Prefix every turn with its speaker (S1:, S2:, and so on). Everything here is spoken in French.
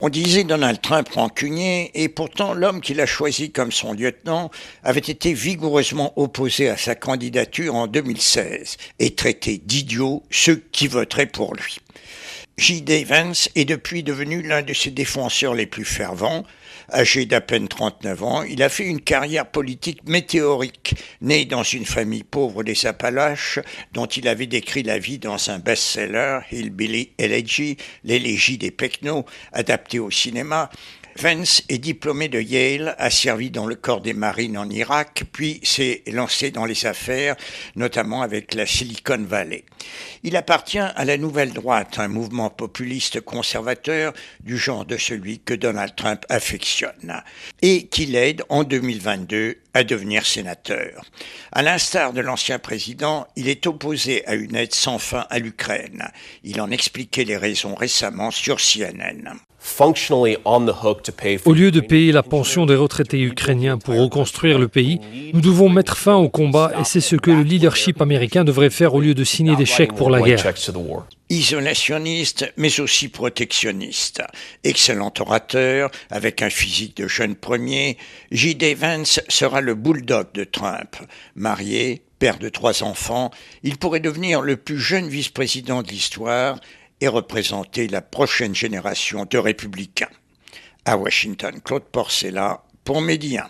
S1: On disait Donald Trump rancunier, et pourtant l'homme qu'il a choisi comme son lieutenant avait été vigoureusement opposé à sa candidature en 2016 et traité d'idiots ceux qui voteraient pour lui. J.D. Vance est depuis devenu l'un de ses défenseurs les plus fervents. Âgé d'à peine 39 ans, il a fait une carrière politique météorique. Né dans une famille pauvre des Appalaches, dont il avait décrit la vie dans un best-seller, Hillbilly Elegy, l'élégie des Pecnos, adapté au cinéma, Vance est diplômé de Yale, a servi dans le corps des marines en Irak, puis s'est lancé dans les affaires, notamment avec la Silicon Valley. Il appartient à la Nouvelle Droite, un mouvement populiste conservateur du genre de celui que Donald Trump affectionne, et qui l'aide en 2022 à devenir sénateur. À l'instar de l'ancien président, il est opposé à une aide sans fin à l'Ukraine. Il en expliquait les raisons récemment sur CNN.
S2: Au lieu de payer la pension des retraités ukrainiens pour reconstruire le pays, nous devons mettre fin au combat et c'est ce que le leadership américain devrait faire au lieu de signer des chèques pour la guerre.
S1: Isolationniste, mais aussi protectionniste. Excellent orateur, avec un physique de jeune premier, J.D. Vance sera le bulldog de Trump. Marié, père de 3 enfants, il pourrait devenir le plus jeune vice-président de l'histoire et représenter la prochaine génération de républicains. À Washington, Claude Porcella pour Média.